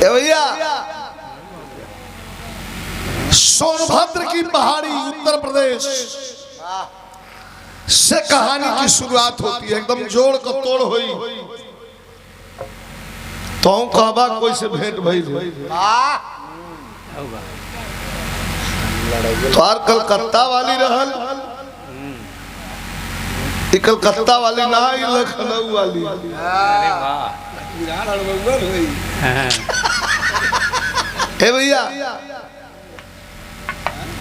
भैया सोनभद्र की पहाड़ी उत्तर प्रदेश से कहानी की शुरुआत होती है। एकदम जोड़ को तोड़ हुई तो कहबा कोई से भेंट भई तोर कलकत्ता वाली रहल, कलकत्ता वाली ना लखनऊ वाली। हे भैया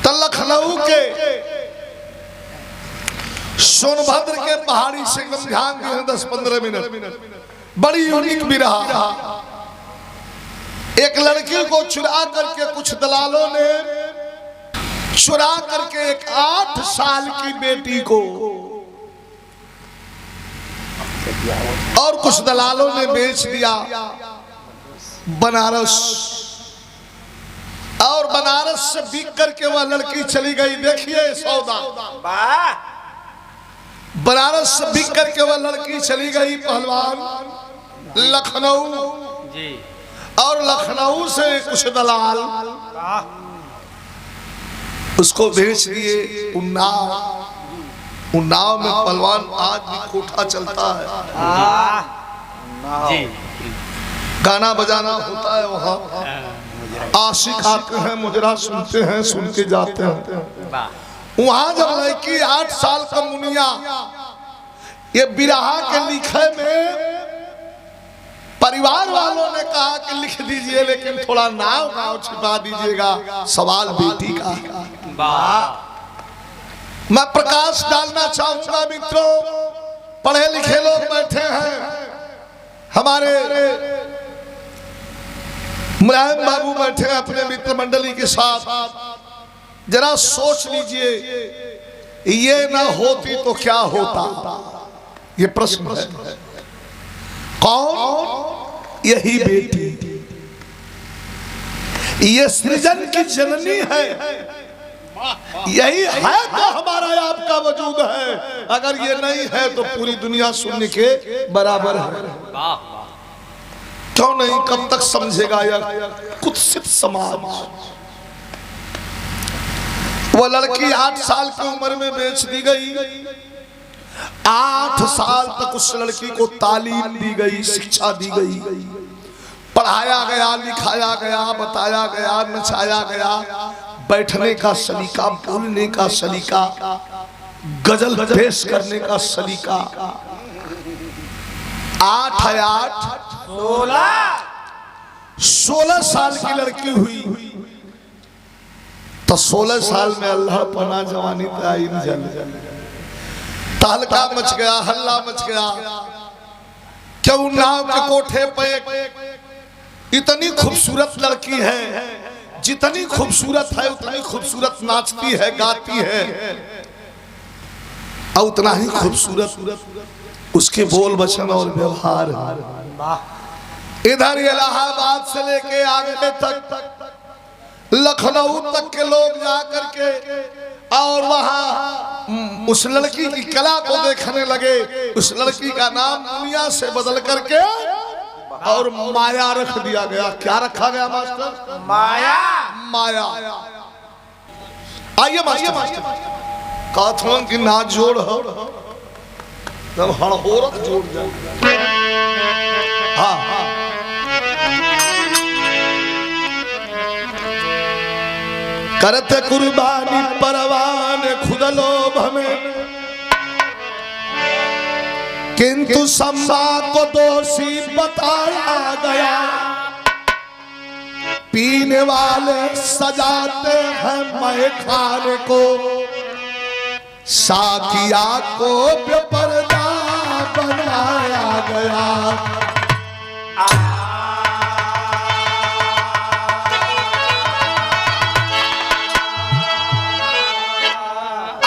तो लखनऊ के सोनभद्र के पहाड़ी से एकदम ध्यान दिए 10-15 मिनट बड़ी यूनिक भी रहा। एक लड़की को चुरा करके कुछ दलालों ने चुरा करके एक 8 साल की बेटी को और कुछ दलालों ने बेच दिया बनारस, और बनारस से बिक करके वह लड़की चली गई। देखिए सौदा, बनारस से बिक करके वह लड़की चली गई पहलवान लखनऊ, और लखनऊ से कुछ दलाल उसको बेच दिए उन्नाव। उन्नाव में पहलवान आज भी कोठा चलता है, गाना बजाना होता है वहाँ, आशिक आते हैं, मुजरा सुनते हैं, सुन के जाते हैं। वहाँ जब लड़की 8 साल का मुनिया ये बिरहा के लिखे में परिवार वालों ने कहा कि लिख दीजिए लेकिन थोड़ा नाव छिपा दीजिएगा, सवाल बेटी का। मैं प्रकाश डालना चाहूंगा मित्रों, पढ़े लिखे लोग बैठे हैं, हमारे मुलायम बाबू बैठे हैं अपने मित्र मंडली के साथ। जरा सोच लीजिए ये ना होती तो क्या होता, ये प्रश्न है। कौन? यही बेटी, ये सृजन की जननी है, यही है तो हमारा आपका वजूद है। अगर ये नहीं है तो पूरी दुनिया शून्य के बराबर है। क्यों नहीं, कब तक समझेगा यह कुत्सित समाज। वो लड़की 8 साल की उम्र में बेच दी गई। 8 साल तक उस लड़की को तालीम दी गई, शिक्षा दी गई, पढ़ाया गया, लिखाया गया, बताया गया, नचाया गया, बैठने का सलीका, बोलने का सलीका, गजल पेश करने का सलीका। 8 है 8 16 साल की लड़की हुई तो 16 साल में अल्लाह पना जवानी पे आई न जाने, तहलका मच गया, हल्ला मच गया। क्यों नाव के कोठे पे इतनी खूबसूरत लड़की है, जितनी खूबसूरत है उतनी खूबसूरत नाचती है, गाती है, और उतना ही खूबसूरत उसके बोल वचन और व्यवहार है। इधर इलाहाबाद से लेके आगे तक लखनऊ तक के लोग जा करके और वहां उस लड़की की कला को देखने लगे। उस लड़की का नाम दुनिया से बदल करके और माया रख दिया गया। क्या रखा गया मास्टर? माया। माया। आइए मास्टर, काथों की ना जोड़ हो तब हड़होरत जोड़ जाए। हाँ करते कुर्बानी परवान खुद लोभ में, किंतु सम्मा को दोषी बताया गया। पीने वाले सजाते हैं मैं खाने को, साकिया को बेपर्दा बनाया गया।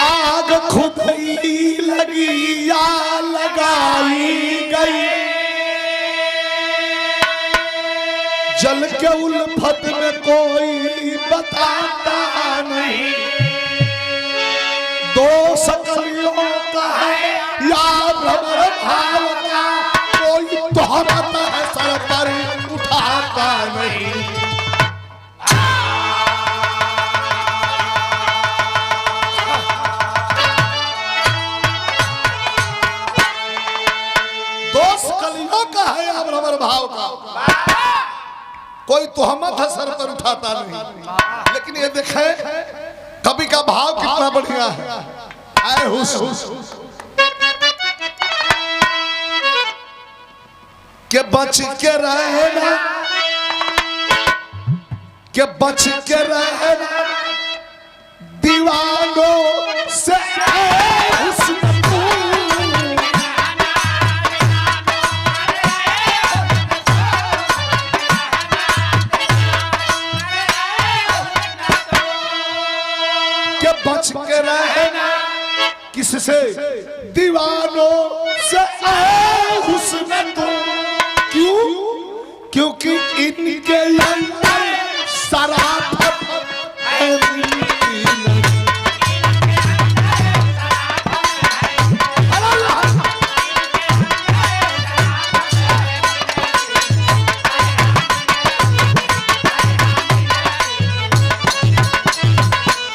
आग खुद ही लगी या लगाई गई, जल के उल्फत में कोई बताता नहीं। 2 सकलियों का है या भ्रमर भाव का, कोई तोहमत है सर पर उठा उठाता नहीं। दोस्त कलियों का है अमर भाव का, कोई तुहमत है सर पर उठाता नहीं। लेकिन ये देखे कवि का भाव कितना बढ़िया है। आए हुस के बच के रहना, के बच के रहना दीवानों से, के बच के रहना किससे, दीवानों से हुस्न तुम। क्यों? क्योंकि इनके अंदर शराफत है मिलती नहीं।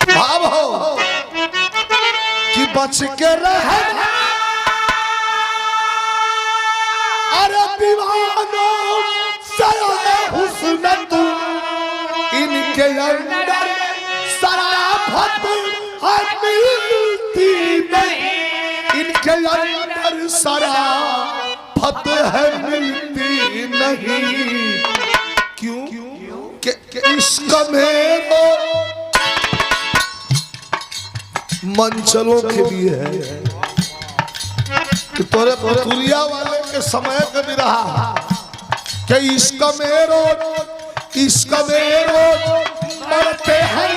भाव हो कि बच के रहना, अरे दीवानों से हुस्न तुम, इनके अंदर शराफत है मिलती नहीं। इनके अंदर शराफत है मिलती नहीं। क्यों? कि इश्क में मंचलों के लिए है कि तोरे पुरिया वाले के समय का भी रहा कि इश्क में रोज मरते हैं।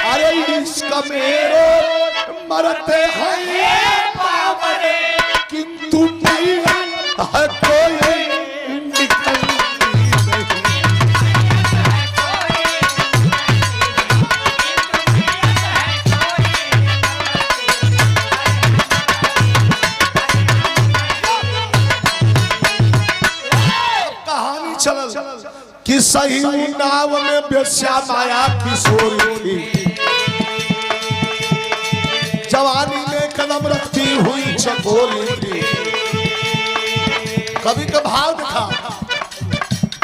अरे इश्क में रोज मरते हैं किंतु नहीं है कोई कि सही नाव में बेस्या माया किशोरी थी, जवानी में कदम रखती हुई चकोरी थी। कभी का भाव दिखा,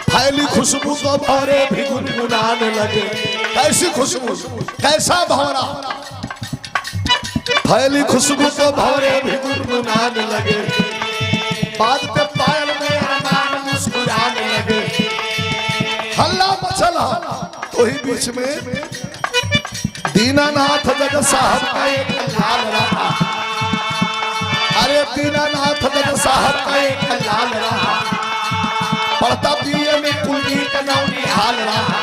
फैली खुशबू तो भौरे भी गुनगुनाने लगे। कैसी खुशबू, कैसा भौरा, फैली खुशबू तो भौरे भी गुनगुनाने लगे। बाद पे पायल में अरमान मुस्कुराने लगे। हल्ला मचल तो ही बीच में दीनानाथ जग साहब का एक लाल रहा। अरे दीनानाथ जग साहब का एक लाल रहा, पढ़ता बीए में कुलदीप नौनी हाल रहा।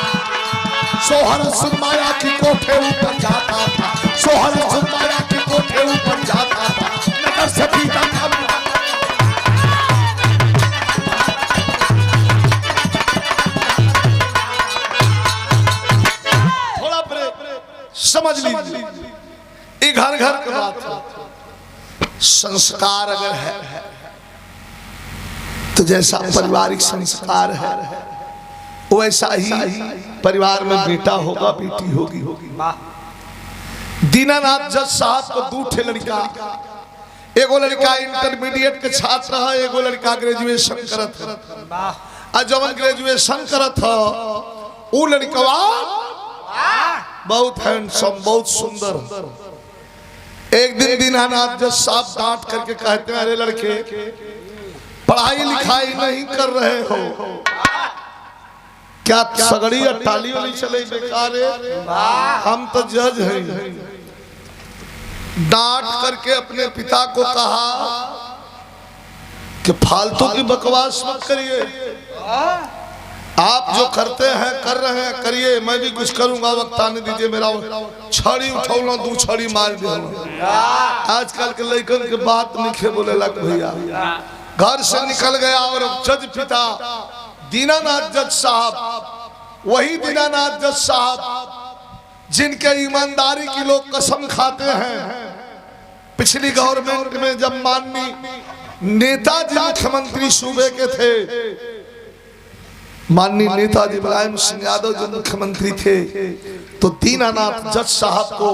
सोहर सुरमाया की कोठे ऊपर जाता था, सोहर सुरमाया की कोठे ऊपर जाता था। नगर से पीता था समझ लीजिए, घर घर की बात है। संस्कार अगर है तो जैसा पारिवारिक संस्कार है वैसा ही परिवार में बेटा होगा बेटी होगी। दीनानाथ जज साहब को दो ठे लड़का, एगो लड़का इंटरमीडिएट के छात्र है, एगो लड़का ग्रेजुएशन करत है। जवन ग्रेजुएशन करत है वो लड़कवा बहुत हैंडसम, बहुत सुंदर। एक दिन दीनानाथ जज साहब डांट करके कहते हैं, अरे लड़के पढ़ाई लिखाई नहीं कर रहे हो क्या? सगड़ी और टाली वाली चले बेकार है, हम तो जज हैं। डांट करके अपने पिता को कहा कि फालतू की बकवास मत करिए, आप जो करते हैं कर रहे हैं करिए, मैं भी कुछ करूंगा, वक्त आने दीजिए। मेरा छड़ी उठौना दू छड़ी मार दिया। आजकल के लड़कन के बात नहीं बोले लग भैया। घर से निकल गया और जज पिता दीनानाथ जज साहब, वही दीनानाथ जज साहब जिनके ईमानदारी की लोग कसम खाते हैं। पिछली गवर्नमेंट में जब माननीय नेताजी मुख्यमंत्री सूबे के थे, माननीय नेताजी मुलायम सिंह यादव जो मुख्यमंत्री थे, तो दीनानाथ जज साहब को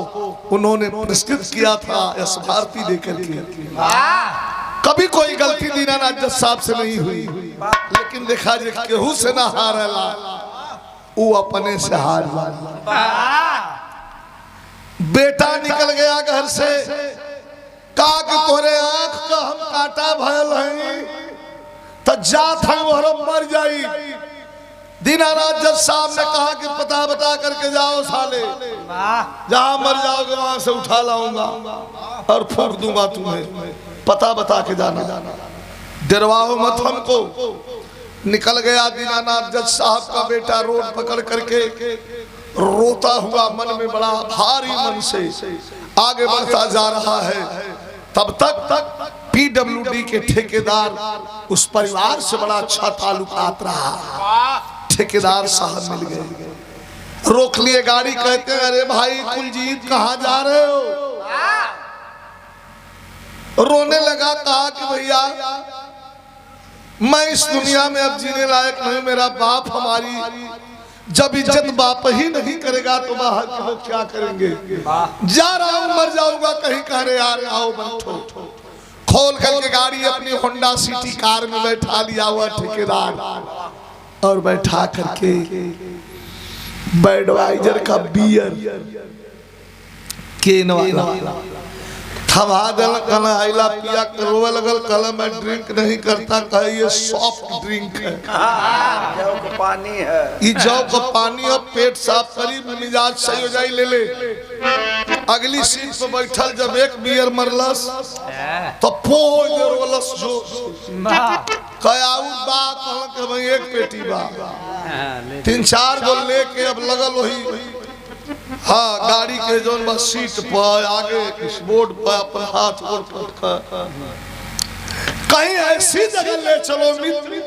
उन्होंने पुरस्कृत किया था एस भारती देकर के। कभी कोई गलती दीनानाथ जज साहब से नहीं हुई, लेकिन देखा जे केहू से ना हारेला, वो अपने से हार बेटा निकल गया घर से, कहा कि तोरे आंख का हम काटा भयल हैं, तो जात हम मर जाई। दीनानाथ जज साहब ने कहा कि पता बता करके जाओ साले, जहां मर जाओगे वहां से उठा लाऊंगा और फूंक दूंगा तुम्हें, पता बता के जाना, डरवाओ मत हमको। निकल गया दीनानाथ जज साहब का बेटा, रोड पकड़ करके रोता हुआ, मन में बड़ा भारी मन से आगे बढ़ता जा रहा है। तब तक पीडब्ल्यूडी के ठेकेदार, उस परिवार से बड़ा अच्छा ताल्लुकात रहा, ठेकेदार साहब मिल गए, रोक लिए गाड़ी, कहते हैं अरे भाई कुलजीत कहाँ जा रहे हो? रोने लगा, कहा कि भैया मैं इस दुनिया में अब जीने लायक नहीं, मेरा बाप हमारी जब इज्जत बाप ही नहीं करेगा तो बाहर के लोग क्या करेंगे, जा रहा हूं, मर जाऊंगा कहीं, कह रहे यार आओ बैठो। खोल करके गाड़ी अपनी होंडा सिटी कार में बैठा लिया हुआ ठेकेदार, और बैठा करके बैडवाइजर का बियर केन वाला थमा दल, कल आइला पिया, रोवे लगल, कल मैं ड्रिंक नहीं करता, कहे ये सॉफ्ट ड्रिंक है, जौ का पानी है, ये जौ का पानी, और पेट साफ करी, मिजाज सही हो जाए, ले ले। अगली सीट पे बैठल जब एक बियर मरलस तो पोज रोलस जो कयाउत बा, कहल के भाई एक पेटी बा, 3-4 गो लेके अब लगल वही, हाँ गाड़ी के जोन बस सीट पर आगे इस बोर्ड पर अपन हाथ और कहीं ऐसी जगह ले चलो मित्र,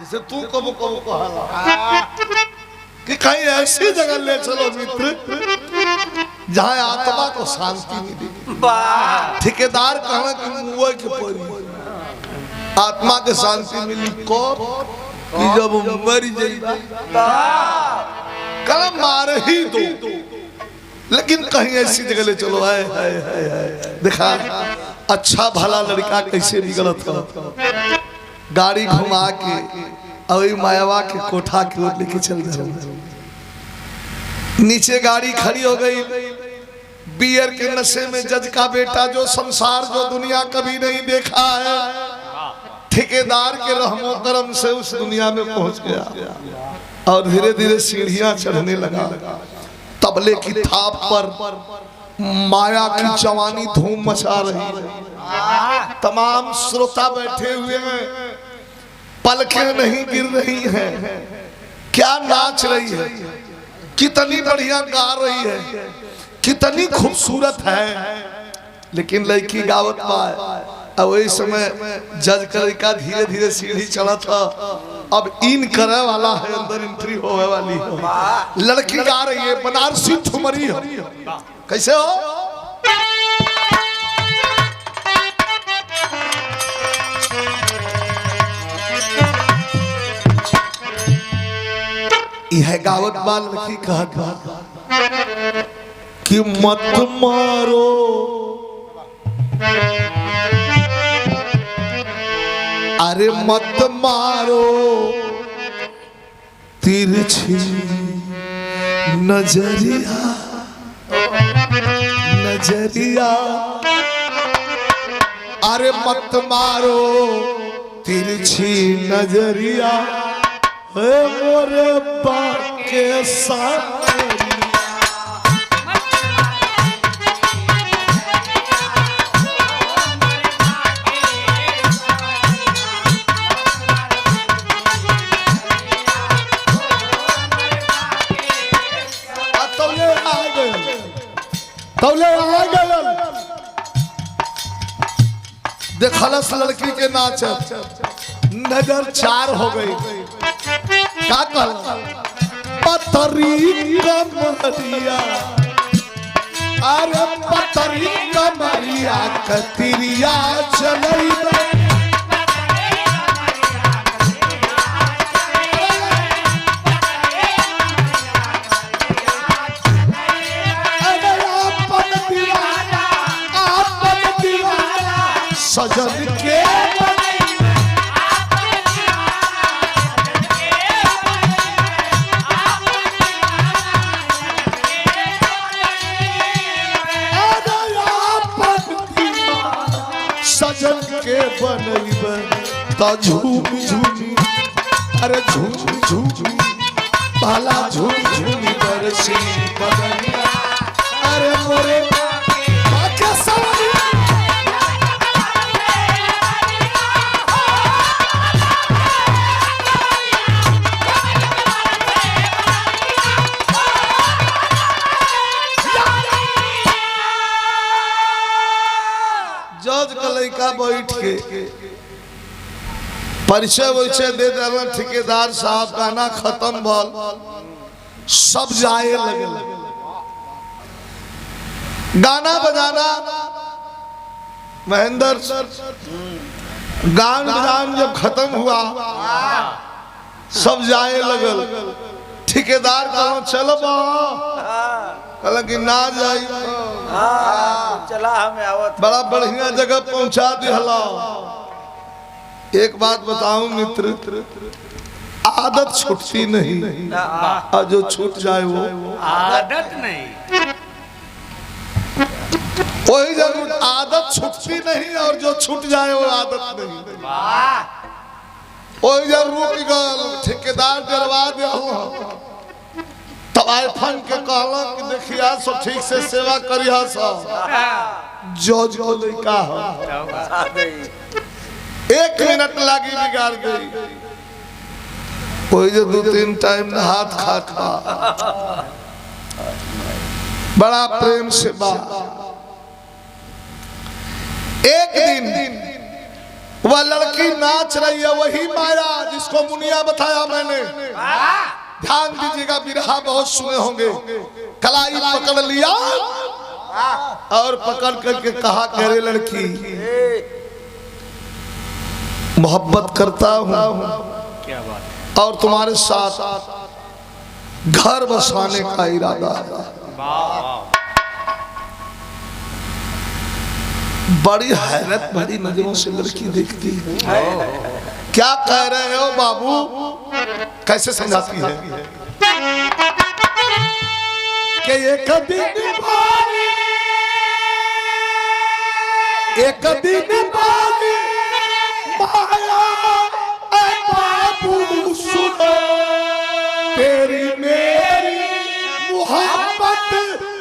जिसे तू कबो कबो कहला कि कहीं ऐसी जगह ले चलो मित्र जहाँ आत्मा को शांति मिली। ठेकेदार कहना कि मुआ के परी आत्मा के शांति मिली कब कि जब मर जाएगा, कलम मार ही दो, लेकिन कहीं ऐसी जगह ले चलो। है देखा अच्छा भला लड़का कैसे बिगड़त हो, गाड़ी घुमा के अभी मायावा के कोठा की ओर लेके चल जाओ, नीचे गाड़ी खड़ी हो गई, बियर के नशे में जज का बेटा, जो संसार जो दुनिया कभी नहीं देखा है, ठेकेदार के रहमो करम से उस दुनिया में पहुंच गया और धीरे धीरे सीढ़ियां चढ़ने लगा। तबले की थाप पर माया की जवानी धूम मचा रही है, तमाम श्रोता बैठे हुए हैं, पलकें नहीं गिर रही हैं, क्या नाच रही है, कितनी बढ़िया गा रही है, कितनी खूबसूरत है, लेकिन लड़की गावत पाए। अब वही समय जज का धीरे धीरे सीढ़ी चढ़ा था, अब इन करे वाला है, अंदर एंट्री होने वाली है, लड़की गा रही है, बनारसी ठुमरी है, कैसे हो यह गावत बाल लड़की कहा कि मत मारो अरे मत मारो तिरछी नजरिया नजरिया, अरे मत मारो तिरछी नजरिया, मोरे बाप के साथ देखलस लड़की के नाच, नजर चार हो गई, क्या कहला पतरी कमरिया, अरे पतरी कमरिया कतिरिया चलई सजन के सजन के बनैबे त झूम झूमी, अरे झूम झूमी भाला झूम झूमी बरसी बदनिया, अरे मोरे बाके सवरी जज का लड़का बैठ के परिचय वैसे दे देना, ठेकेदार साहब गाना खत्म भल, सब जाए लगे, गाना बजाना महेंद्र गान बजान जब खत्म हुआ सब जाए लगल। ठेकेदार कहो चलो कहला कि ना जाई, चला हमें आवत बड़ा बढ़िया जगह पहुंचा दिहला। एक बात बताऊं मित्र, आदत छूटती नहीं और जो छूट जाए वो आदत नहीं, वही जरूर आदत छूटती नहीं और जो छूट जाए वो आदत नहीं। वही जरूर ठेकेदार डरवा दे तबाई फन के कहला कि देखिया सब ठीक से सेवा करिया सब जज को लड़का हो, 1 मिनट लागी बिगाड़ गई। कोई जो 2-3 टाइम हाथ खा बड़ा प्रेम से बात। एक दिन वह लड़की नाच रही है, वही माया जिसको मुनिया बताया मैंने, ध्यान दीजिएगा, बिरहा बहुत सुने होंगे। कलाई पकड़ लिया और पकड़ करके कहा कह रे लड़की मोहब्बत करता हूँ क्या बात, और तुम्हारे साथ घर बसाने का इरादा है। बड़ी हैरत भरी नजरों से लड़की देखती है। क्या कह रहे हो बाबू, कैसे समझाती है कि एक दिन बारी माया ऐ बाबू सुनो, तेरी मेरी मोहब्बत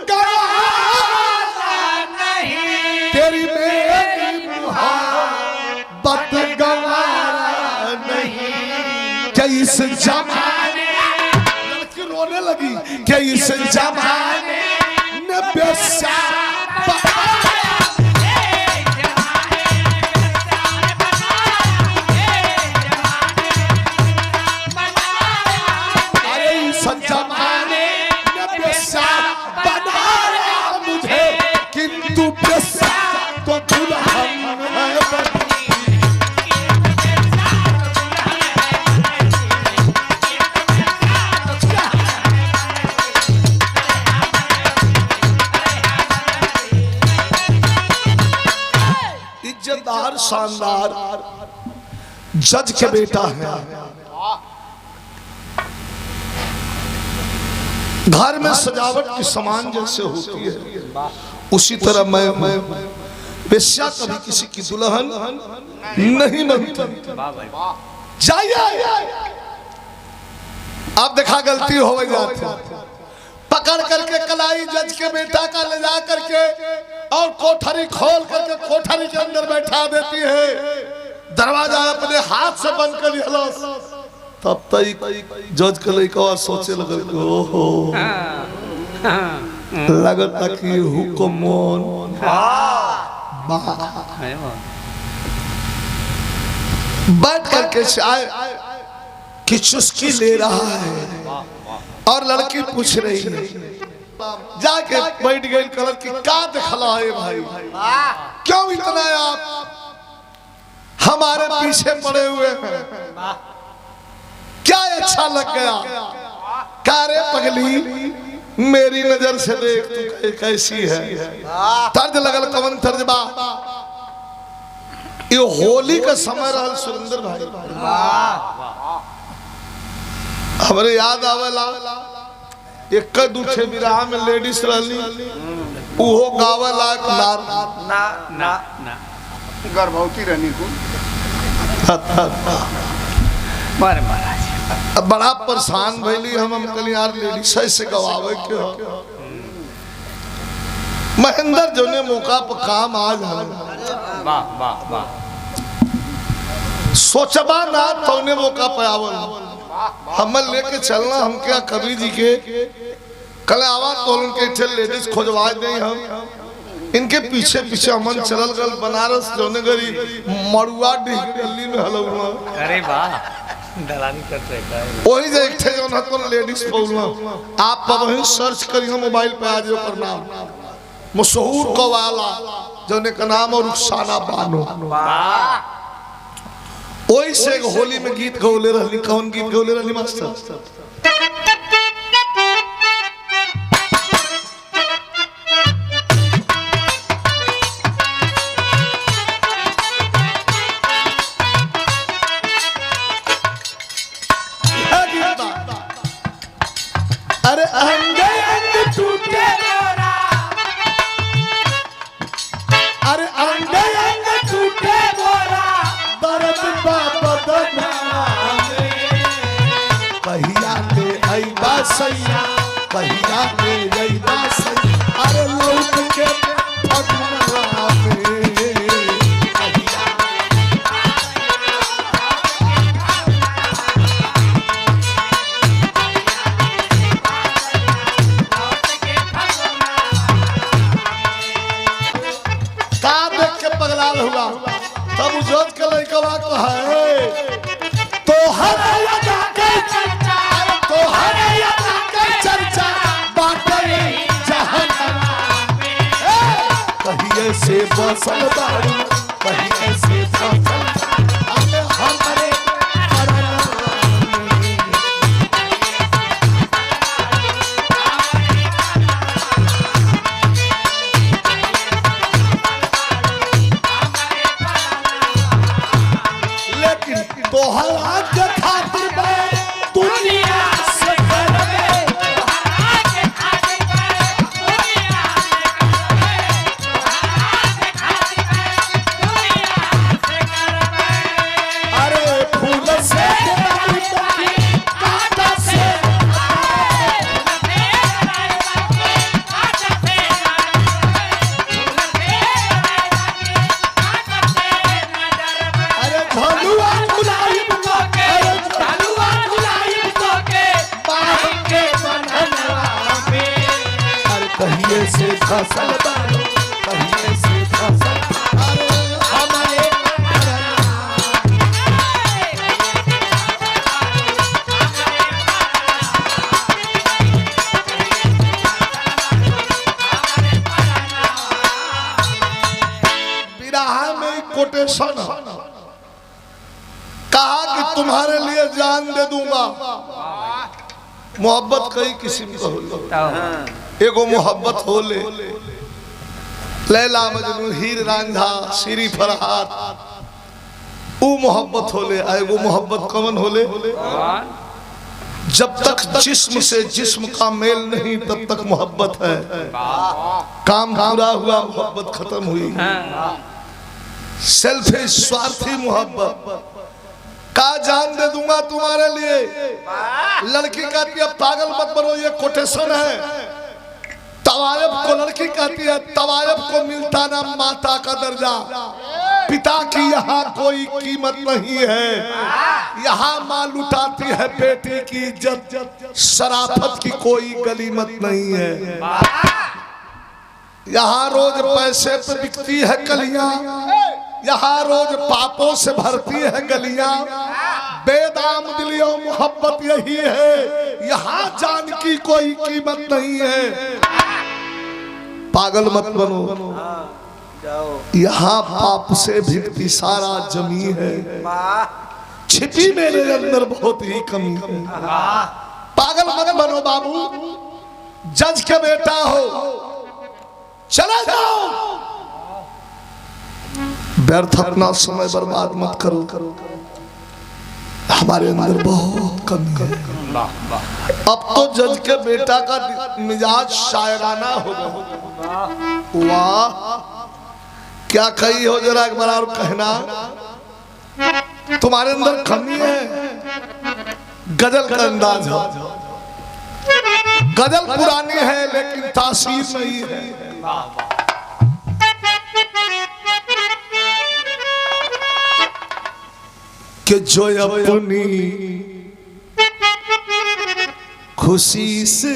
गवारा नहीं, तेरी मेरी मोहब्बत गवारा नहीं। क्या इस जमाने, लड़की रोने लगी, क्या इस जमाने ने बेस्या शानदार जज के बेटा है। घर में सजावट की सामान जैसे होती है उसी तरह मैं वेश्या कभी किसी की दुल्हन नहीं बनती। जाइए आप देखा गलती हो जाती, पकड़ करके कलाई जज के बेटा का ले जा करके और कोठरी खोल करके कोठरी के अंदर बैठा देती है, दरवाजा अपने हाथ से बंद कर लिया। तब तक जज के लड़का सोचे लगे ओहो लगता कि हुक्मोन बैठ करके चाय की चुस्की ले रहा है। और लड़की पूछ रही है, जाके बैठ गई कलर की का दिखला है भाई, क्यों इतना आप हमारे पीछे पड़े हुए हैं, क्या अच्छा लग गया? क्या रे पगली मेरी नजर से देख तू कैसी है। तर्ज लगल कवन तर्जबा, ये होली का समय रहा सुरेंद्र भाई, हमारे याद आवेला एक दूठे विराह में लेडीज रहली, उहो गावेला ना ना ना गर्भवती रहनी को मारे महाराज अब बड़ा परेशान भैली हम कल यार लेडीज से गवावे के हो। महेंद्र जो ने मौका पर काम आज हम वाह वाह वाह सोचबा ना तो ने मौका पे आवल हम लेके चलना, हम क्या कवि जी के कल आवा तो उनके लेडीज खोजवा दें हम, इनके पीछे पीछे अमन चलल गल बनारस जोने गरी मड़ुआ दिल्ली में हलौना। अरे वाह दलाली करते हैं वही जे एक थे जो न तो लेडीज बोलना, आप वहीं सर्च करिए मोबाइल पे आ जाओ कर नाम मशहूर कवाला जोने का नाम और रुखसाना बानो। वही से होली में गीत गौले रहली, कौन गीत गौले रहली मास्टर? अरे अंगे अंग टूटे मोरा, अरे अंगे अंग टूटे मोरा, दर्द बदन कहिया के अइबा सैया, कहिया के अइबा सैया, अरे लौट के फगुनवा में हुआ तब जोत के लइकवा कहे तो हर यादा के चर्चा, तो हर यादा के चर्चा बाटे जहां में, कहिए से बसल बाड़ी, कहिए से बसल हमारे तोहरा के खातिर मैं दुनिया से करबे, तोहरा के खातिर मैं दुनिया से करबे, तोहरा के खातिर मैं दुनिया से करबे, अरे फूल से कांटा से अरे भलुआ कहिए से फसल बालो, कहिए से फसल अरे हमारे विराह में कोटेशन कहा कि तुम्हारे लिए जान दे दूंगा। मोहब्बत कई किस्म का होता, एगो मोहब्बत होले लैला मजनू हीर रांझा श्री फरहाद, वो मोहब्बत होले। एगो मोहब्बत कौन होले? जब तक जिस्म से जिस्म का मेल नहीं तब तक मोहब्बत है, काम पूरा हुआ मोहब्बत खत्म हुई। सेल्फी स्वार्थी मोहब्बत का जान दे दूंगा तुम्हारे लिए। लड़की कहती है पागल मत बनो, ये कोटेशन है। तवायब को लड़की कहती है तवायब को मिलता ना माता का दर्जा, पिता की यहाँ कोई कीमत नहीं है, यहाँ माँ लुटाती है बेटी की इज्जत, शराफत की कोई गनीमत नहीं है। यहाँ रोज पैसे पे बिकती है कलियां, यहाँ रोज पापों से भरती है गलियां, बेदाम दिलियो मोहब्बत यही है, यहाँ जान की कोई कीमत नहीं है। पागल मत बनो, जाओ यहाँ पाप से भिगती सारा जमी है, वाह छिपी मेरे अंदर बहुत ही कमी है। पागल मत बनो बाबू, जज के बेटा हो, चले जाओ, व्यर्थ अपना समय बर्बाद मत करो। हमारे अंदर बहुत कमी है। अब तो जज के बेटा का मिजाज शायराना हो गया। वाह क्या कही हो, जरा एक बार और कहना। तुम्हारे अंदर कमी है, गजल का अंदाज है, गजल पुरानी है लेकिन तासीर नहीं है। कि जो अपनी खुशी से,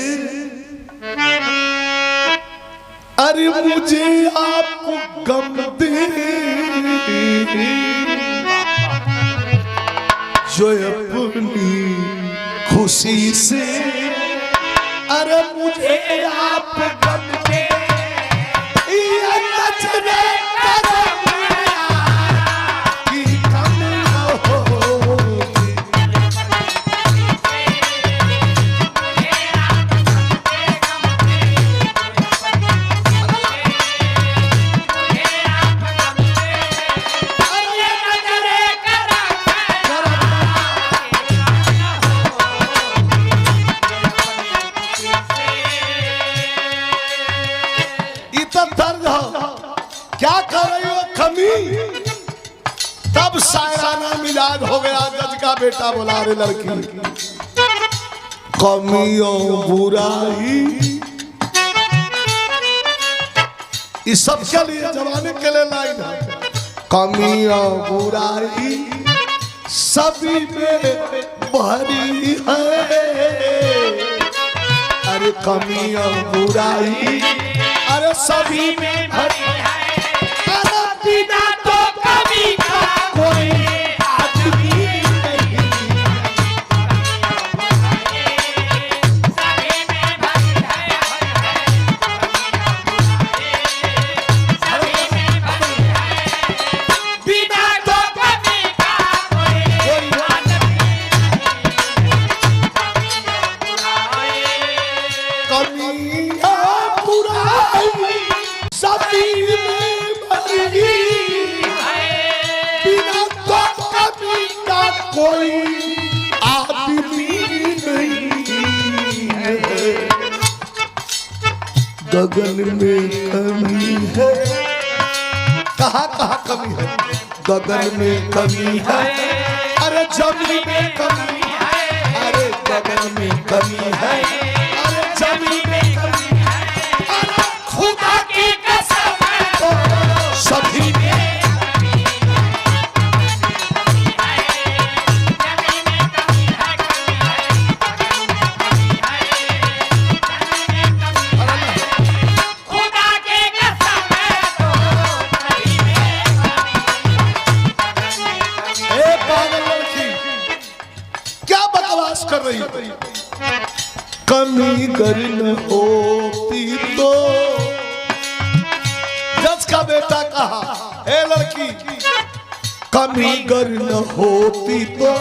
अरे मुझे आपको गम दे, जो अपनी खुशी से, अरे मुझे आप गम दे, ये नजरे क्या कर रही हो कमी। तब शायराना मिजाज हो गया। जज का बेटा बोला, रे लड़की कमियों बुराई, इस सब के लिए जमाने के लिए लाइन है। कमियों बुराई सभी में भरी है, अरे कमियों बुराई अरे सभी में भरी है, अरे बिना तो कमी का कोई आदमी नहीं। सभी में भरी है, सभी में भरी है, बिना तो कमी का कोई आदमी कमियां बुराई सभी में भरी है, बिना तो कमी का कोई आदमी नहीं है। गगन में कमी है, कहाँ कहाँ कमी है। गगन में कमी है, अरे जमीन में कमी है, अरे गगन में कमी है, अरे जमीन में कमी है, अरे खुदा की कसम तो सभी में खुदा के कसम तो सभी में ए पागल लड़की क्या बकवास कर रही है। कमी गर न होती तो, जज का बेटा कहा, ए लड़की कमी गर न होती तो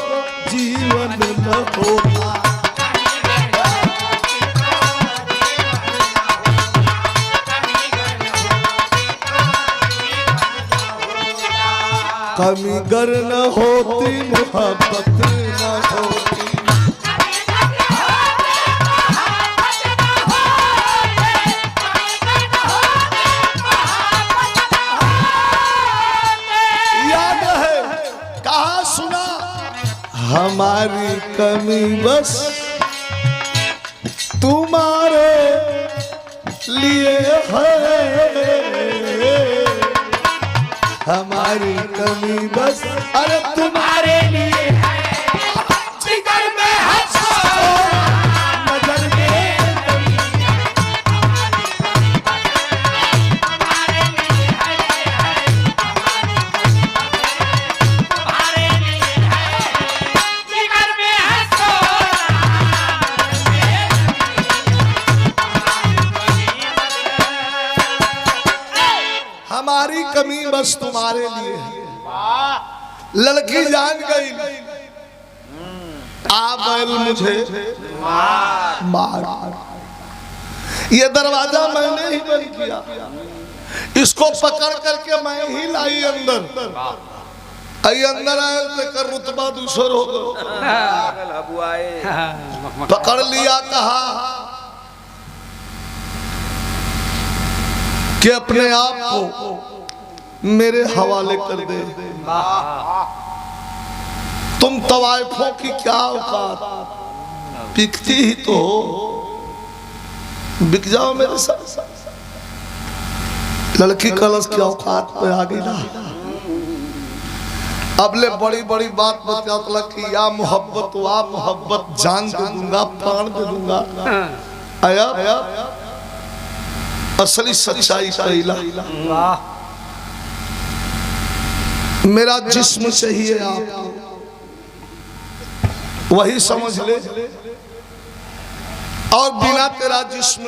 जीवन न होता। कमी गर न होती मोहब्बत न होती। याद है कहा सुना, हमारी कमी बस तुम्हारे लिए है, हमारी कमी बस अरे तुम्हारे लिए है। जिगर में हंसो, नजर में कमी, हमारी कमी बस तुम्हारे लिए है। लड़की जान गई आ बैल मुझे मार। ये दरवाजा मैंने ही बंद किया, इसको पकड़ करके मैं ही लाई अंदर। आई अंदर आए तो रुतबा दूसर हो गया। पकड़ लिया, कहा कि अपने आप को मेरे हवाले कर दे। तुम तवाइफों की क्या औकात, बिकती ही तो हो, बिक जाओ मेरे साथ। लड़की कलश की औकात पे आ गई ना। अबले बड़ी बड़ी बात बता कि या मोहब्बत वाह मोहब्बत, जान दे दूंगा, प्राण दे दूंगा। आया असली सच्चाई कहला, मेरा जिस्म चाहिए आप, वही समझ ले। और बिना तेरा जिस्म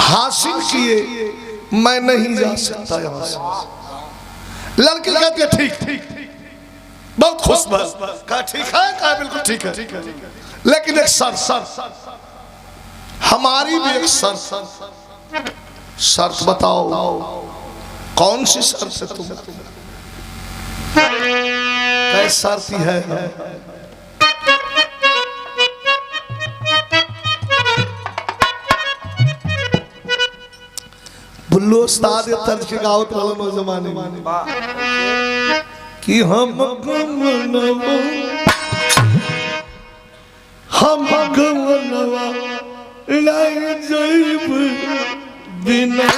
हासिल किए मैं नहीं जा सकता यहाँ से। लड़की कहती है ठीक, बहुत खुश बस, कहा ठीक है, कहा बिल्कुल ठीक है, लेकिन एक शर्त, हमारी भी एक शर्त बताओ। कौन सी शर्त है तुम? कैसी शर्त है? बुल्लू उस्ताद ये तर्ज के गावत वाला जमाने में कि हम गमनवा लाई जइब बिना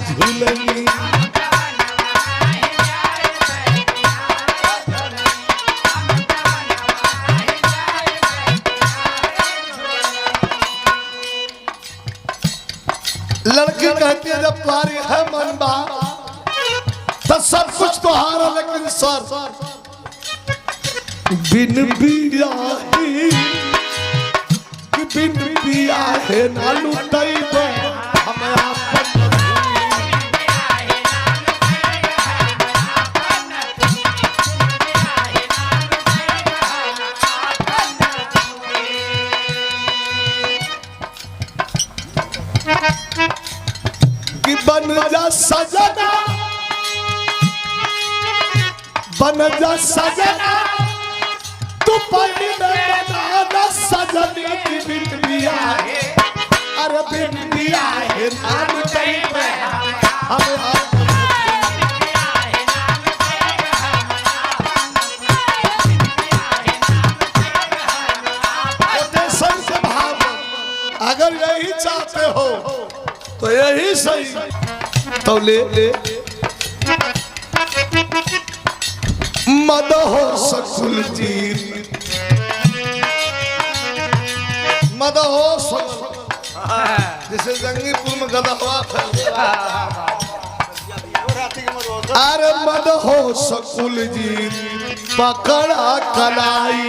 झुलनी। लड़की कहती है जब तुम्हारी है मन बा तो सब कुछ तुम्हारा, लेकिन सर बिन बिया है ना लुटाइब हमें कि बन जा सजना, बन जा सजना, तू पहले बना सजनी की बिन बिया है। अरे बिन बिया है नाम कहीं हम अगर यही चाहते हो तो यही सही। तो ले मद हो सकुल जीत, मद हो जैसे जंगीपुर में गदा हुआ। अरे मद हो सकुल जीत पकड़ा कलाई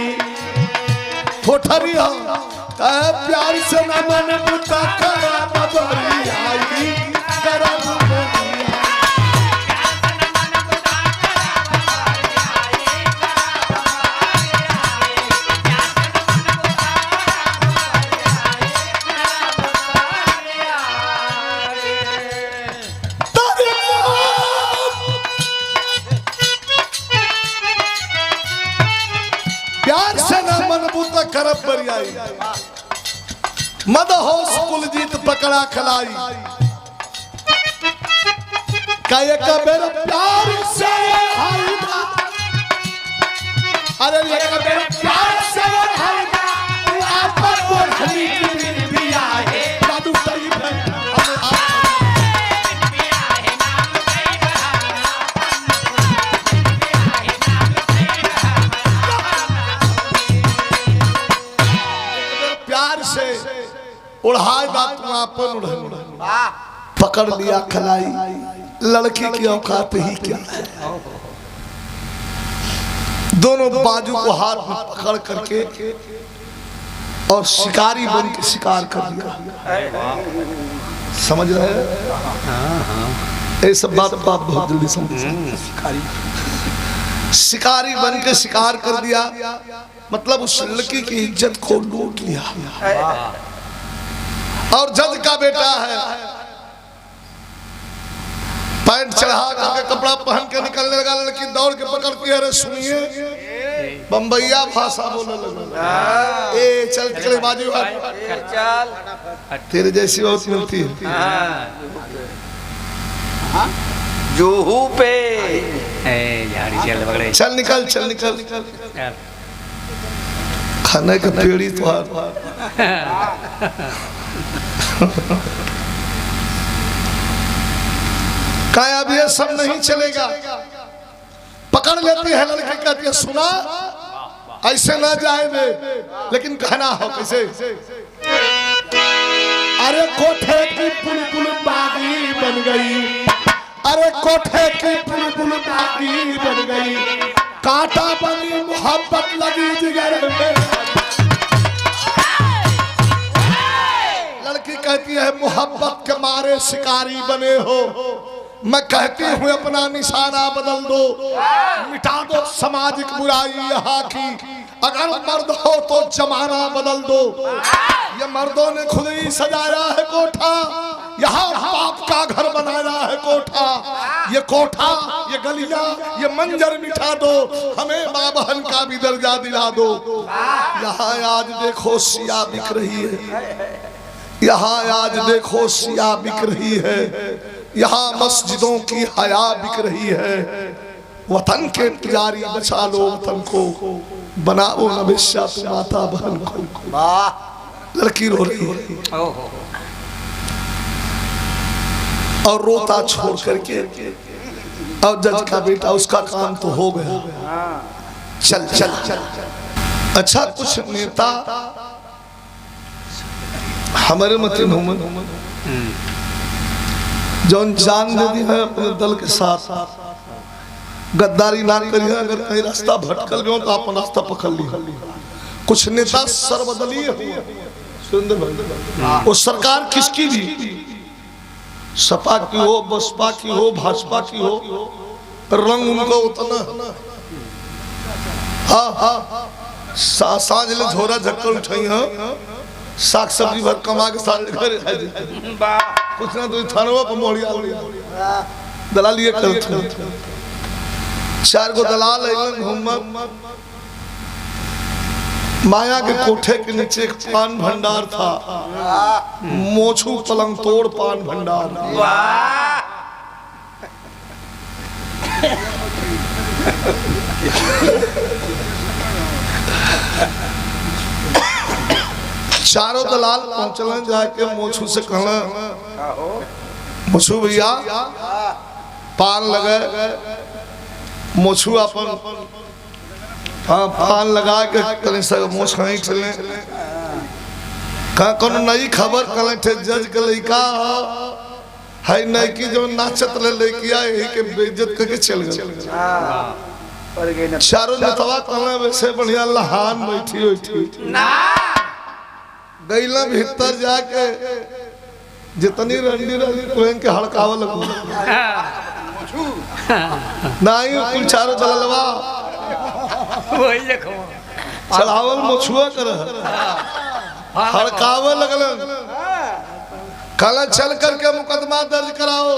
कोठरी हो प्यार से न मन बुता करा बबरी आई करा प्यार से न मन बुता करब बरियाई मद होश कुलजीत पकड़ा खलाई कहे का मेरा प्यार से हाय ना। अरे ये का मेरा प्यार से हाय ना, तू आप पर बोली बिन बिया है जादू सही है प्यार से उड़ाए बात आपन पकड़ लिया खलाई। लड़की की औकात ही क्या है, दोनों बाजू को हाथ में पकड़ करके और शिकारी बन के शिकार कर लिया। समझ रहे हैं? ये सब बात तो आप बहुत जल्दी समझ। शिकारी बन के शिकार कर दिया, मतलब उस लड़की की इज्जत को लूट लिया। और जज का बेटा है, पैंट चढ़ा करके कपड़ा पहन के निकलने लगा, लड़की दौड़ के पकड़ती है, अरे सुनिए बम्बैया भाषा बोलने लगा, ए चल चले बाजू चल तेरे जैसी बहुत मिलती है। जूहू पे झाड़ी चल पकड़े चल निकल चल निकल, खाने का पेड़ी तो कहा अब ये सब नहीं चलेगा। पकड़ लेती है लड़की, कहती है सुना ऐसे ना जाए दे, लेकिन कहना हो कैसे? अरे कोठे की बुलबुल बागी बन गई, अरे कोठे की बुलबुल बागी बन गई, कांटा बनी मोहब्बत लगी जिगर में। लड़की कहती है मोहब्बत के मारे शिकारी बने हो, मैं कहती हूँ अपना निशाना बदल दो, मिटा दो सामाजिक बुराई यहाँ की, अगर मर्द हो तो जमाना बदल दो। ये मर्दों ने खुद ही सजाया है कोठा, यहाँ बाप का घर बनाया है कोठा, ये कोठा ये गलियां ये मंजर मिटा दो, हमें माँ बहन का भी दर्जा दिला दो। यहाँ आज देखो सिया बिक रही है, यहाँ आज देखो सिया बिक रही है, यहाँ मस्जिदों की हया बिक रही है। वतन के पुजारी बचा लो वतन को, बनाओ न बेश्या माता बहन को। लड़की रो रही है और रोता छोड़ करके, और जज का बेटा उसका काम तो हो गया, चल चल चल। अच्छा कुछ नेता हमारे मत मोहम्मद जौन जान दे दी है अपने दल के साथ, गद्दारी ना करिए, अगर कहीं रास्ता भटकल गए तो आप रास्ता पकड़ लिया। कुछ नेता सर्वदलीय सुंदर भाई, वो सरकार किसकी भी, सपा की हो, बसपा की हो, भाजपा की हो, रंग उनका उतना हाँ हाँ सांझ ले झोरा झक्कर उठाई है, साग सब्जी भर कमा के साथ घर कुछ ना तो थानवा पर मोड़िया दलालिए करते। चार गो दलाल घूमत माया के कोठे के नीचे एक पान भंडार था, मोछू पलंग तोड़ पान भंडार। चारों दलाल पहुंचल जाके मोछू से कहना, मोछू भैया पान लगे। मोछू अपन हाँ पान लगा के कल सब मोछ खाई चले, कहाँ कोनो नई खबर कल थे जज के लड़का है नहीं की जो नाचत ले लड़किया यही के बेइज्जत करके चल गए। चारों नेतवा कहना वैसे बढ़िया लहान बैठी हुई थी, गैला भीतर जाके जितनी रंडी रही कोहन के हड़कावा लगो नहीं कुल चारों दललवा वही देखो चढ़ावल मोछुआ कर हड़कावा लगल। कल चल करके मुकदमा दर्ज कराओ,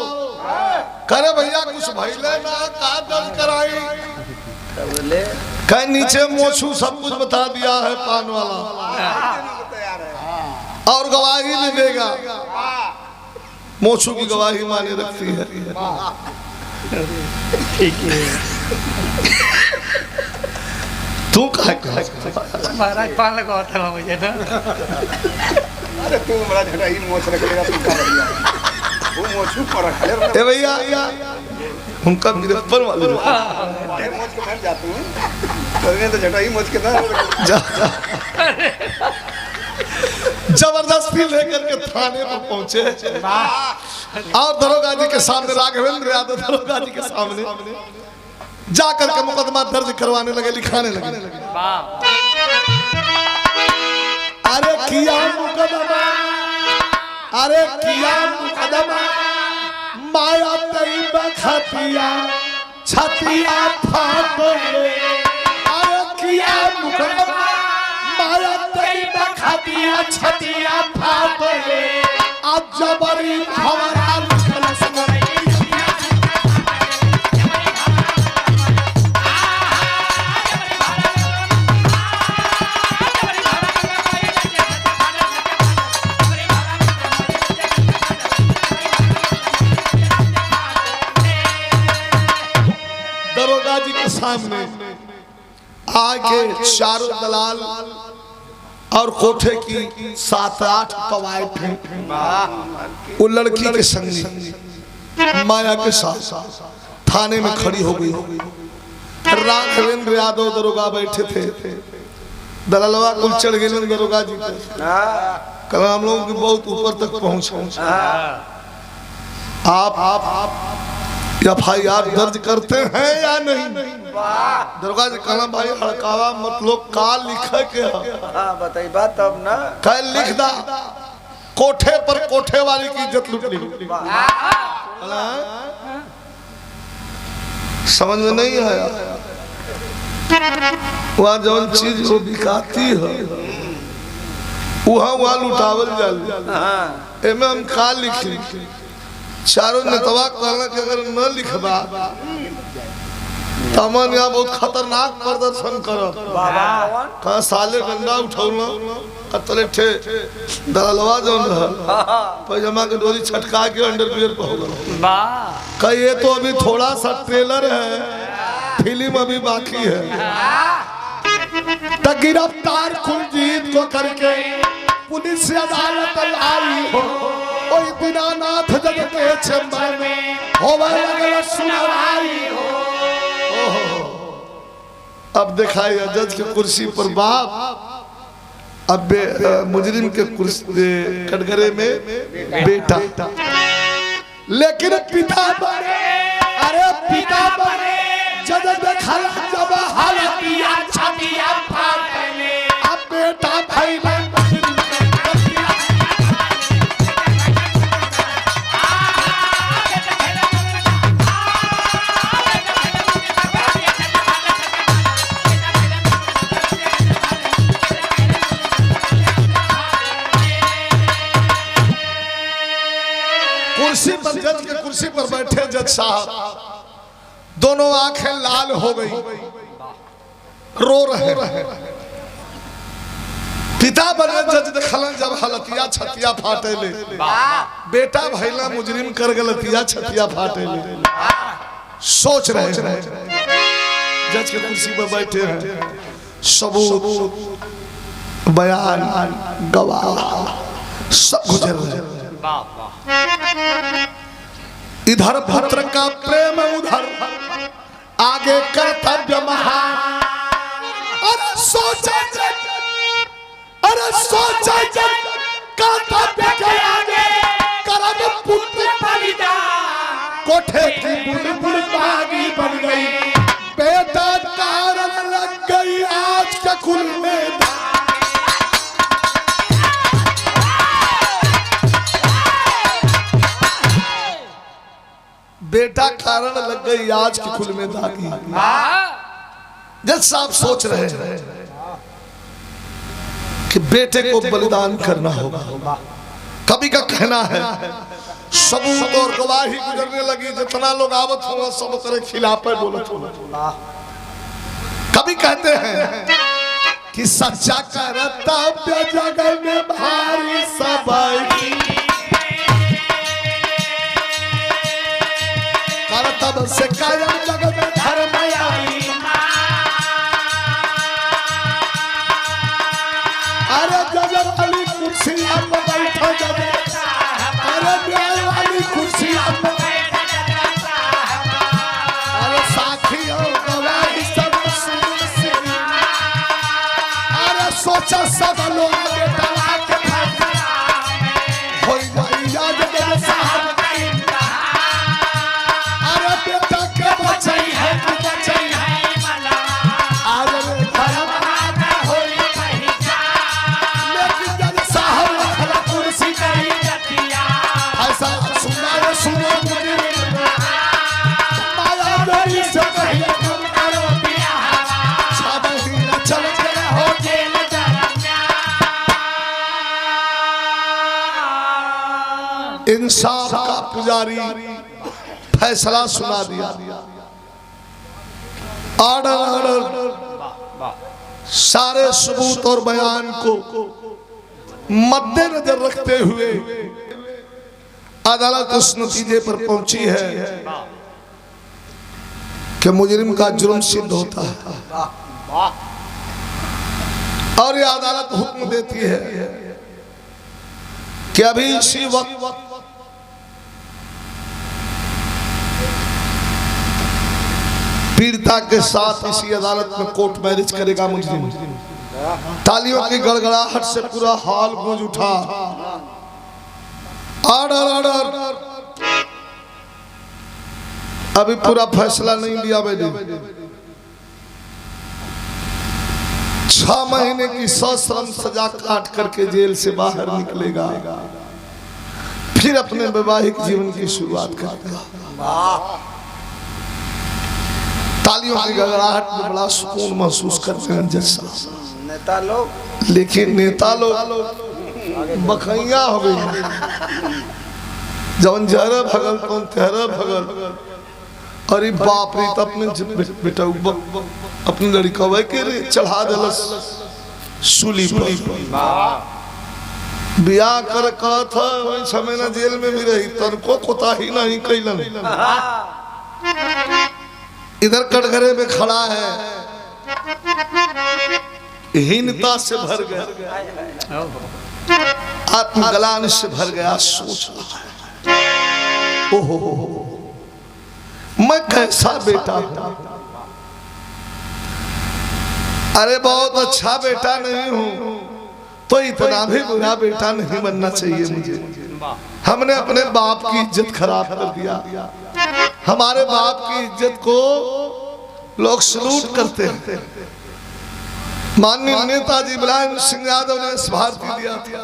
करे भैया कुछ भइले ना का दर्ज कराई, कहीं नीचे मोछू सब कुछ बता दिया है पान वाला और गवाही भी देगा, मोछू की गवाही माने रखती है। ठीक है तू कहा महाराज पान लगा था मुझे ना। अरे तू बड़ा झटा ही मोछ रख लेगा, तू का बढ़िया वो मोछू पर रख ले ए भैया उनका गिरफ्तार मालूम मोछ के भर जातू करने तो झटा ही मोछ के ना जबरदस्ती लेकर के थाने पर पहुंचे और दरोगा जी के सामने, राघवेंद्र यादव दरोगा जी के सामने जाकर के मुकदमा दर्ज करवाने लगे, लिखाने लगे। अरे किया मुकदमा अरे किया मुकदमा माया तई बखतिया छतिया फाटले अरे किया मुकदमा माया तई बखतिया छतिया फाटले आज जबरी भवरा लखलस मरे दरोगा जी के सामने आके चारों दलाल और कोठे की 7-8 कवायद थे। वो लड़की के संगी माया के साथ थाने में खड़ी हो गई। राघवेंद्र यादव दरोगा बैठे थे। दलालवा कुल चढ़ गए दरोगा जी पे। कल हम लोग बहुत ऊपर तक पहुंचे। आप FIR दर्ज करते हैं या नहीं? दरोगा जी कहना भाई हड़कावा मतलब का लिखे के बताई बात तब ना कल लिख दा कोठे पर कोठे वाली की इज्जत लूट ली। समझ में नहीं आया। वहाँ जौन चीज वो बिकाती है वहाँ लुटावल जाए। एमे हम का लिखी चारों नेतवा कहना कि अगर न लिखबा तमन यहाँ बहुत खतरनाक प्रदर्शन करब। कहा साले डंडा उठौना कतले ठे दलालवा जौन रहल पैजामा के डोरी छटका के अंडरवियर पे हो गया। कहा ये तो अभी थोड़ा सा ट्रेलर है, फिल्म अभी बाकी है। तो गिरफ्तार कुलजीत को करके पुलिस अदालत लाई हो। ओई दीनानाथ जज के चेंबर में होवे लगल सुनवाई हो। अब दिखाई जज की कुर्सी पर बाप, अब मुजरिम के कुर्सी कटघरे में बेटा, लेकिन पिता बने। अरे पिता बने जज देखल जब हालतिया छतिया फाटले अब बेटा भाई कुर्सी पर जज के कुर्सी पर बैठे जज साहब दोनों आंखें लाल हो गई, रो रहे हैं। पिता बने जज देखलन जब हलतिया छतिया फाटे ले बेटा भैला मुजरिम कर गलतिया छतिया फाटे ले सोच रहे हैं। जज के कुर्सी पर बैठे हैं, सबूत बयान गवाह सब गुजर रहे हैं। इधर पुत्र का प्रेम उधर आगे कर्तव्य महान। अरे सोचा कर्तव्य के आगे कर्म पुत्र बलिदान। कोठे की बुलबुल बागी बन गई, बेटा कारण लग गई आज के कुल में। बेटा कारण लग गई आज की कुल में दागी। जज साहब सोच रहे हैं कि बेटे को बलिदान करना होगा। कभी का कहना है सबूत और गवाही गुजरने लगी, जितना लोग आवत हुआ सब तेरे खिलाफ बोलत हुआ। कभी कहते हैं कि सच्चा कर्तव्य जगत में भारी सबकी, कर्तव्य से कायम जगत में धर्म आई। अरे जज वाली कुर्सी अब बैठो जज, अरे न्याय वाली कुर्सी अब बैठो जज। अरे साथियों गवाही सब सुन, अरे सोचा सब लोग बेटा के हो जाई याद जज साहब। अरे बेटा के बचाई पुजारी फैसला सुना दिया। ऑर्डर सारे सबूत और बयान को मद्देनजर रखते हुए अदालत उस नतीजे पर पहुंची है कि मुजरिम का जुर्म सिद्ध होता है और ये अदालत हुक्म देती है कि अभी इसी वक्त पीड़िता के साथ इसी अदालत में कोर्ट मैरिज करेगा मुजरिम। तालियों की गड़गड़ाहट से पूरा हॉल गूंज उठा। Order order. अभी पूरा फैसला नहीं लिया मैंने। 6 महीने की सश्रम सजा काट करके जेल से बाहर निकलेगा, फिर अपने वैवाहिक जीवन की शुरुआत करेगा। तालियों की गड़गड़ाहट में बड़ा सुकून महसूस करते हैं जज साहब। नेता लोग, लेकिन नेता लोग बखैया हो गई। जवन जहर भगल कौन तेहरा भगल। अरे बाप रे, तो अपने बेटा अपनी लड़का के चढ़ा दिलस सूली पर। ब्याह कर कहा था वही 6 महीना जेल में भी रही, तनको कोताही नहीं कैलन। इधर कटघरे में खड़ा है, हीनता से भर गया, आत्मग्लानि से भर गया। सोच रहा है ओहो मैं कैसा बेटा हूं। अरे बहुत अच्छा बेटा नहीं हूं तो इतना भी बुरा बेटा नहीं बनना चाहिए मुझे। हमने अपने बाप की इज्जत खराब कर दिया। हमारे बाप की इज्जत को लोग सलूट करते हैं। माननीय नेताजी मुलायम सिंह यादव ने इस भारती दिया था।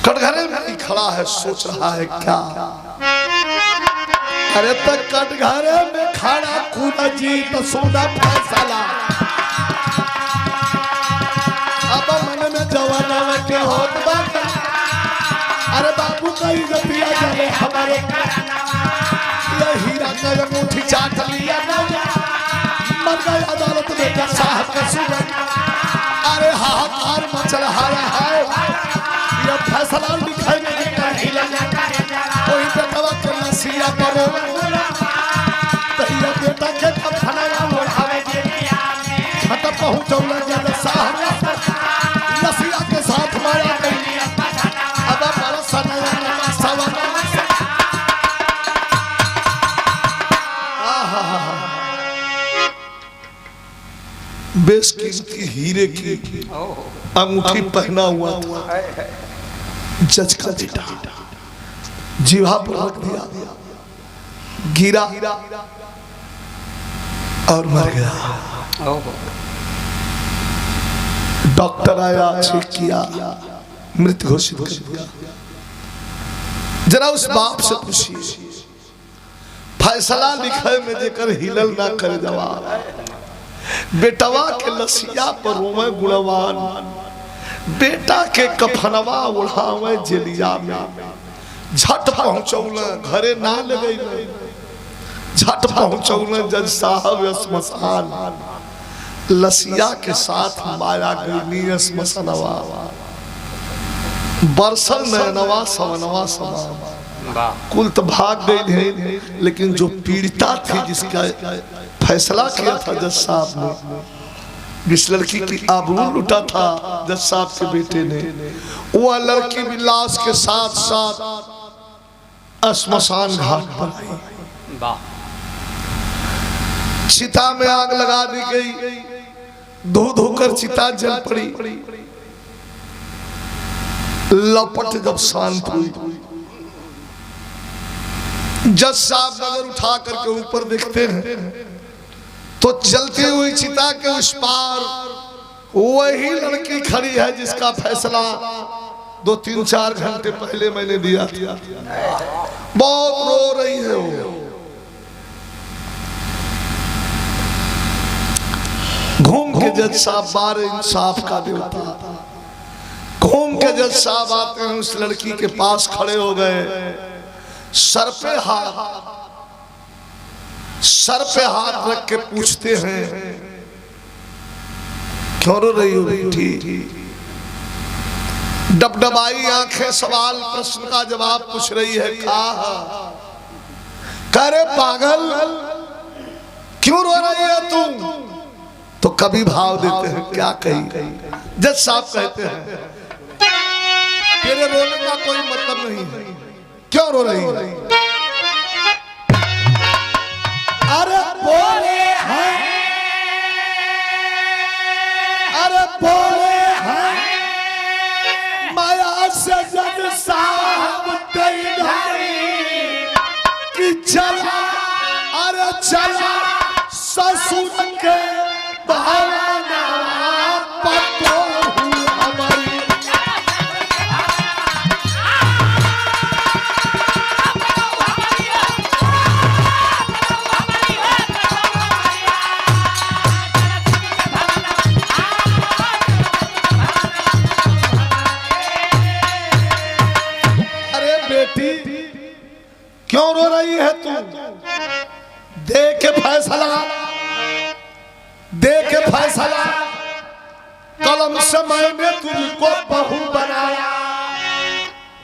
कटघरे में खड़ा है, सोच रहा है क्या। अरे तक कटघरे में खड़ा खुदा जी तो सोना फैसला। अब मन में जवाना के होत बात। अरे बाबू का इज्जतिया जाने हमारे ये हीरा का अंगूठी चाट लिया मर गए अदालत में जज साहब का सूरज। अरे हाहाकार मचल हाया है, ये फैसला लिखाने के कोई बेटवा के नसिया पर तैया बेटा के कफनवा ओढ़ावे छत पहुंचौला जज साहब नसिया के साथ मारा गई। अब बरसा नया सवाना बेशकीमती हीरे की अंगूठी पहना हुआ था। जज का बेटा जीवा पर रख दिया, गिरा और मर गया। डॉक्टर आया, चेक किया, मृत घोषित कर दिया। जरा उस बाप से पूछिए फैसला लिखे में जेकर हिलल ना करे जवाब। बेटवा के लसिया पर रोवे गुणवान, बेटा के कफनवा उड़ावे जेलिया में। झट पहुंचौले घरे ना लगे, झट पहुंचौले जज साहब श्मशान। लसिया के साथ माया गई श्मशानवा। बरसल नवा सवनवा समा कुल तो भाग गई है, लेकिन जो पीड़िता थी जिसका फैसला किया था जज साहब ने, जिस लड़की की आबरू लुटा था जज साहब के बेटे ने, वो लड़की भी लाश के साथ साथ श्मशान घाट पर आई। चिता में आग लगा दी गई, धो धोकर चिता जल पड़ी। लपट जब शांत हुई, जज साहब नजर उठा करके ऊपर देखते हैं तो जलती हुई चिता के उस पार वही लड़की खड़ी है जिसका फैसला 2-3-4 घंटे पहले मैंने दिया था। बहुत रो रही है वो। घूम के जज साहब बार इंसाफ का देवता, घूम के जज साहब आते हैं उस लड़की के पास खड़े हो गए। सर पे हाथ रख के पूछते हैं क्यों रो रही हो बेटी? डबडबाई आंखें सवाल प्रश्न का जवाब पूछ रही है। कह रे पागल क्यों रो रही है तू? तो कभी भाव देते हैं क्या कही? जज साहब कहते हैं तेरे रोने का कोई मतलब नहीं है, क्यों रो रही है? अरे बोले हैं, अरे बोले हैं माया से जज साहब कई कि चला, अरे चला ससुर के भावना पतो हमारी। अरे बेटी क्यों रो रही है तू? दे के फैसला, दे के फैसला कलम से मैंने तुझको बहू बनाया,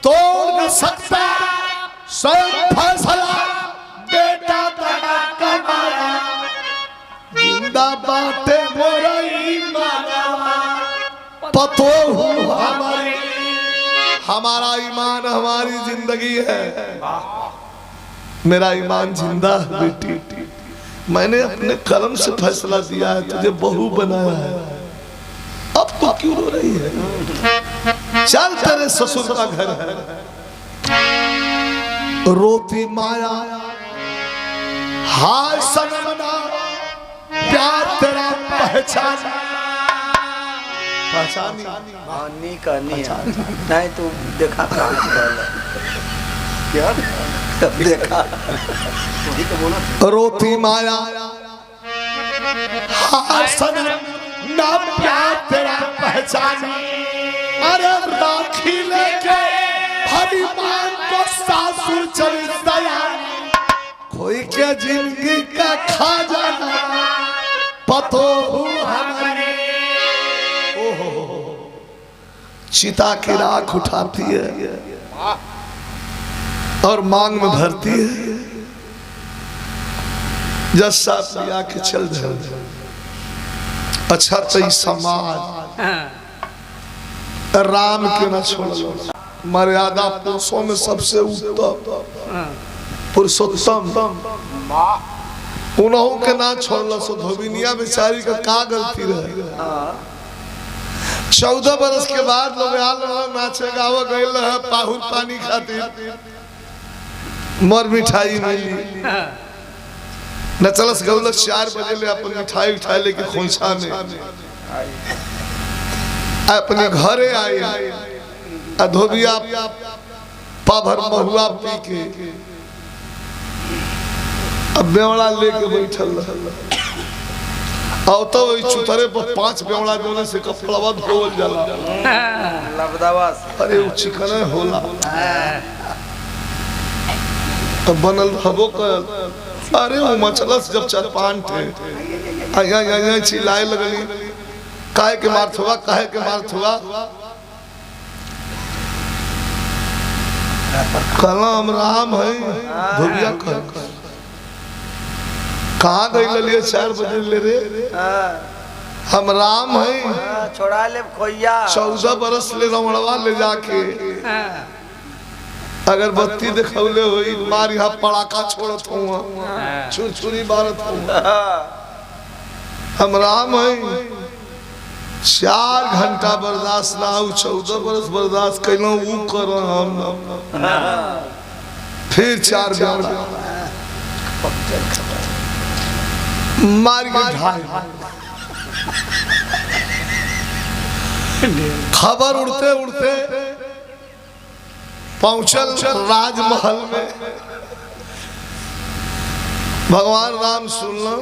तोड़ न सकता स्वयं फैसला बेटा तेरा कमाया। जिंदा बाटे मोरई मानवा पतो हमारी, हमारा ईमान हमारी जिंदगी है। मेरा ईमान जिंदा है बेटी, मैंने अपने कलम से फैसला दिया है, तुझे बहू बनाया है, अब तो क्यों रो रही है? चल तेरे ससुर का घर है। रोती माया हाय सनमना प्यार तेरा पहचाना, पहचानी नी करनी है नहीं तू देखा क्या देखा वही तो बोला। रोती माया हाय सनम ना प्यार तेरा पहचाना, अरे राखी लेके हनुमान को सासुर चली दया, कोई क्या जिंदगी का खा जाना पतो हमारे। ओहो चिता की राख उठाती है और मांग में भरती है। जैसा पिया के चल जाए अच्छा तो समाज राम के न छोड़ो, मर्यादा पुरुषों में सबसे उत्तम पुरुषोत्तम उन्हों के ना छोड़ला सो धोबिनिया बेचारी का का गलती रहे। 14 बरस के बाद लोग आल नाचे गावा गए पाहुर पानी खातिर मर मिठाई मिली न चलस गौलक 4 बजे ले अपन मिठाई उठाई लेके खोइछा में अपने घरे आई धोबिया पाभर महुआ पी के अब बेवड़ा लेके बैठल और तो वही चुतरे पर 5 बेवड़ा जोने से कपड़वा धोवल जाला लबदावास। अरे वो चिकन होला अब बनल हबो कर। अरे वो मचलस जब 4-5 थे आया चिल्लाए लगली काहे के मारत हुआ, काहे के मारत हुआ। कलम राम है धोबिया कहाँ गई ललिए 4 बजे ले रे हम राम है छोड़ा ले खोइया 14 बरस ले रमणवा ले जाके अगर बत्ती दिखौले हुई मार यहाँ पड़ाका छोड़त हुआ छुरी मारत हुआ। हम राम है 4 घंटा बर्दाश्त ना हो 14 बरस बर्दाश्त कैलो वो कर हम फिर 4 बेवड़ा मार के ढाई खबर उड़ते उड़ते पहुंचल राजमहल में। भगवान राम सुनना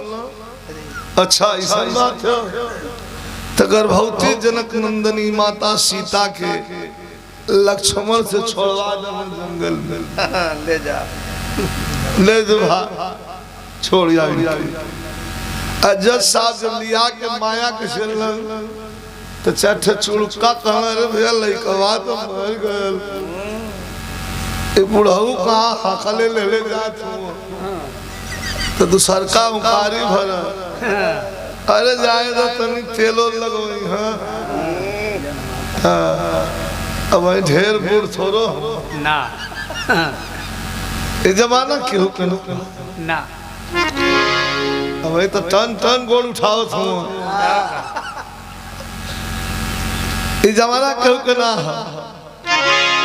अच्छा ऐसा बात है तो गर्भवती जनक नंदनी माता सीता के लक्ष्मण से छोड़वा दे जंगल में, ले जा ले जो छोड़ जा। जज साहब जब लिया के माया के चल तो चठ चुड़का कहना रे भैया लइकवा तो मर गल। ए बुढ़ऊ कहाँ हकले ले जात हो तो दूसर का उकारी भरा। अरे जाए तो तनी तेलो लगोई। हाँ अब वही ढेर बूढ़ थोड़ो ना ये जमाना क्यों करो ना अब वही तो टन टन गोड़ उठाओ थो। ये जमाना क्यों करना।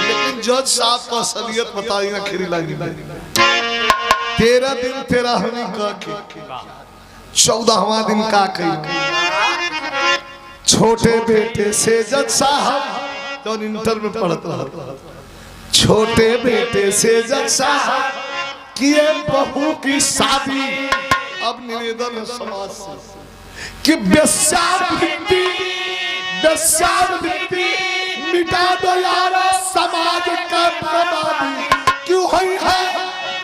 लेकिन जज साहब को असलियत बताई ना खीरी लगी। 13 दिन तेरा हनी का के 14वां दिन का कही छोटे बेटे से जज साहब तो इंटर में पढ़ता रहा। छोटे बेटे से जज साहब किए बहू की शादी। अब निवेदन है समाज से कि वेश्यावृत्ति मिटा दो यार समाज का बर्बादी। क्यों हुई है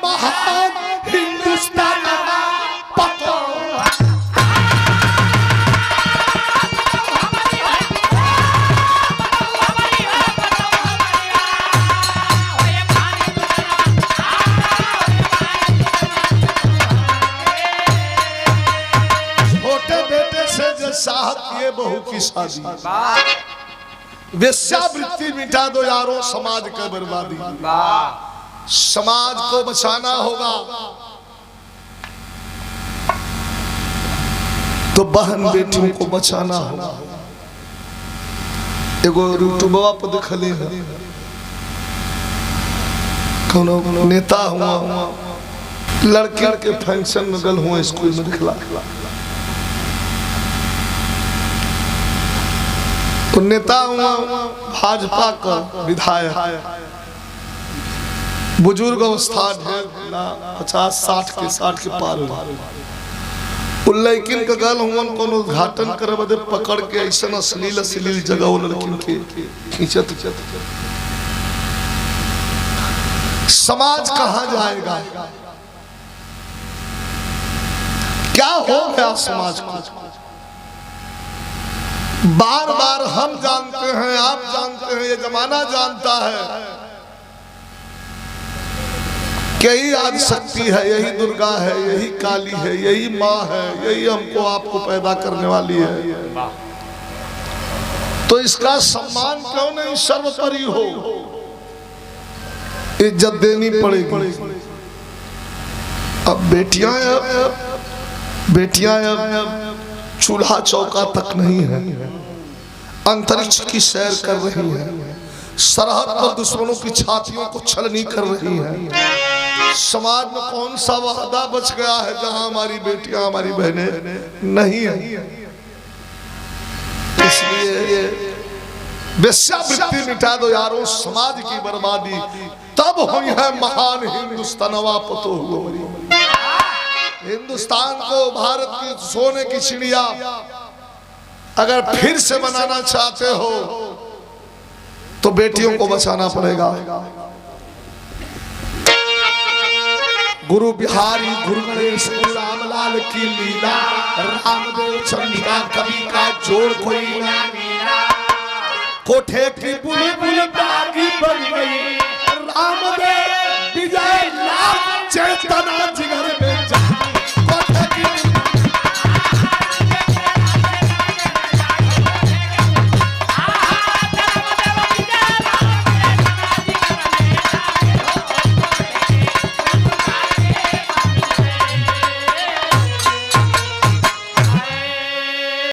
महान हिंदुस्तान का पतो। साहब किए बहू की शादी। वेश्यावृत्ति मिटा दो यारो समाज का बर्बादी। समाज को बचाना होगा तो बहन बेटियों को बचाना होगा। एगो यूट्यूबवा पर दिखले है कोनो नेता हुआ लड़के के फंक्शन में गल हुआ स्कूल में दिखला। तो नेता हुआ भाजपा का विधायक बुजुर्ग अवस्था 50-60 के पार लेकिन का गल हुआ उद्घाटन करे बदे पकड़ के ऐसा अश्लील जगह लड़किन के खींचत। समाज कहाँ जाएगा। क्या हो गया समाज को। बार बार हम जानते हैं आप जानते हैं ये जमाना जानता है कि यही आदिशक्ति है यही दुर्गा है यही काली है यही माँ है यही हमको आपको पैदा करने वाली है। तो इसका सम्मान क्यों नहीं सर्वोपरि हो। इज्जत देनी पड़ेगी। अब बेटियां चूल्हा चौका तक नहीं है अंतरिक्ष की सैर कर रही है। सरहद पर दुश्मनों की छातियों को छलनी कर रही है। समाज में कौन सा वादा बच गया है जहां हमारी बेटियां हमारी बहनें नहीं है। इसलिए वेश्यावृत्ति मिटा दो यारो समाज की बर्बादी। तब हुई है महान हिंदुस्तानवा पतो हुआ। हिंदुस्तान को भारत की सोने की चिड़िया अगर फिर से बनाना चाहते हो तो बेटियों को बचाना पड़ेगा। गुरु बिहारी गुरु गणेश रामलाल की लीला। रामदेव चंद्रिका कवि का जोड़ कोई ना मेरा। कोठे की बुलबुल बागी बन गई। रामदेव विजय लाल चेतना जिगर में